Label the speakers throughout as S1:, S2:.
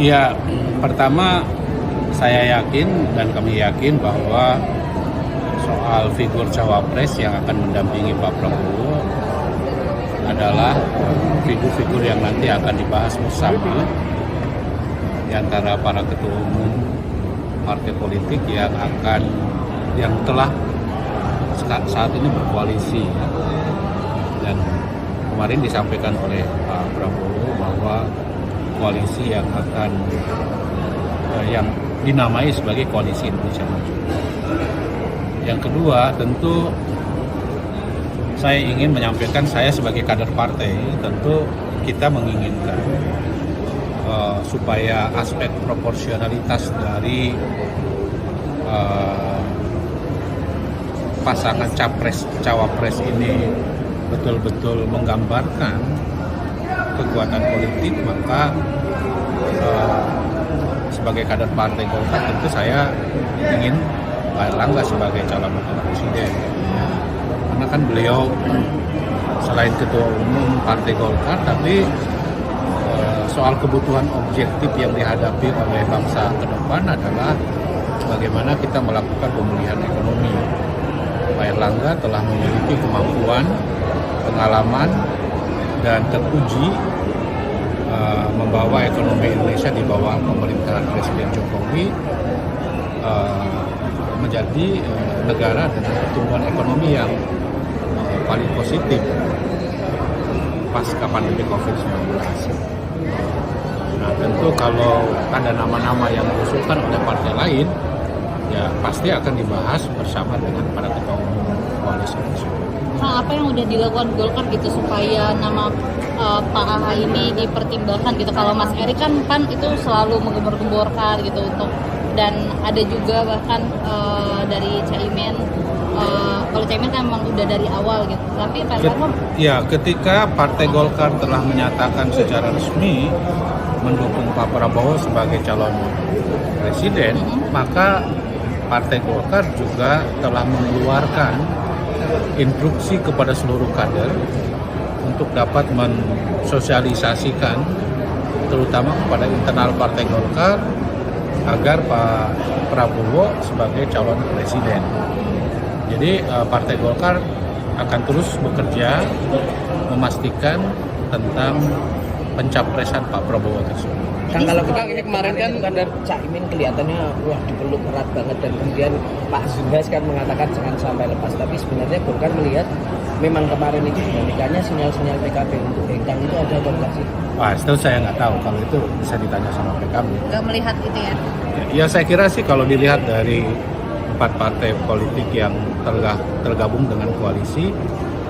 S1: Ya, pertama saya yakin dan kami yakin bahwa soal figur cawapres yang akan mendampingi Pak Prabowo adalah figur-figur yang nanti akan dibahas bersama di antara para ketua umum partai politik yang telah saat ini berkoalisi. Dan kemarin disampaikan oleh Pak Prabowo bahwa koalisi yang dinamai sebagai Koalisi Indonesia Maju. Yang kedua, tentu saya ingin menyampaikan, saya sebagai kader partai, tentu kita menginginkan supaya aspek proporsionalitas dari pasangan capres-cawapres ini betul-betul menggambarkan kekuatan politik, maka sebagai kader partai Golkar tentu saya ingin Pak Erlangga sebagai calon wakil presiden. Karena kan beliau selain ketua umum partai Golkar, tapi soal kebutuhan objektif yang dihadapi oleh bangsa ke depan adalah bagaimana kita melakukan pemulihan ekonomi. Pak Erlangga telah memiliki kemampuan, pengalaman, dan teruji membawa ekonomi Indonesia di bawah pemerintahan Presiden Jokowi menjadi negara dengan pertumbuhan ekonomi yang paling positif pasca pandemi COVID-19. Nah, tentu kalau ada nama-nama yang diusulkan oleh partai lain, ya pasti akan dibahas bersama dengan para ketua umum koalisi tersebut.
S2: Apa yang udah dilakukan Golkar gitu supaya nama Pak AHY ini dipertimbangkan gitu? Kalau Mas Erik kan itu selalu menggembor-gemborkan gitu dan ada juga bahkan dari Caimin. Kalau Caimin kan memang udah dari awal gitu. Tapi Pak Erlangga
S1: ketika Partai Golkar telah menyatakan secara resmi mendukung Pak Prabowo sebagai calon presiden, maka Partai Golkar juga telah mengeluarkan instruksi kepada seluruh kader untuk dapat mensosialisasikan terutama kepada internal Partai Golkar agar Pak Prabowo sebagai calon presiden. Jadi Partai Golkar akan terus bekerja memastikan tentang pencapresan Pak Prabowo tersebut.
S3: Kang, kalau kita ini kemarin kan dari Caimin kelihatannya wah dipeluk erat banget, dan kemudian Pak Zulhas kan mengatakan jangan sampai lepas, tapi sebenarnya Golkar melihat memang kemarin itu dinamikanya sinyal-sinyal PKB untuk hengkang itu ada atau enggak sih?
S1: Wah, itu saya nggak tahu, kalau itu bisa ditanya sama PKB.
S2: nggak melihat itu ya?
S1: Ya saya kira sih kalau dilihat dari 4 partai politik yang tergabung dengan koalisi,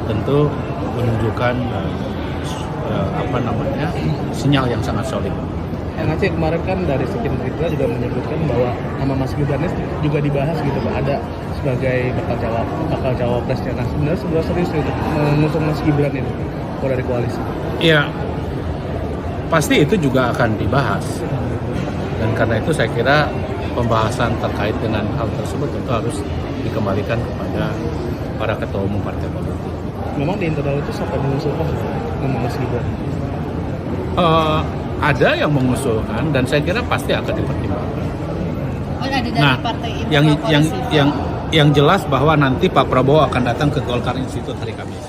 S1: tentu menunjukkan sinyal yang sangat solid.
S3: Yang Aceh kemarin kan dari Siti Gerindra juga menyebutkan bahwa nama Mas Gibran juga dibahas gitu Pak, ada sebagai bakal cawapresnya. Nah sebenarnya sebuah serius untuk mengusung Mas Gibran itu kalau dari koalisi.
S1: Iya, pasti itu juga akan dibahas. Dan karena itu saya kira pembahasan terkait dengan hal tersebut tentu harus dikembalikan kepada para ketua umum partai politik.
S3: Memang di internal itu siapa mengusulkan nama Mas Gibran?
S1: Ada yang mengusulkan dan saya kira pasti akan dipertimbangkan.
S2: Ada dari partai
S1: yang jelas bahwa nanti Pak Prabowo akan datang ke Golkar Institute hari Kamis.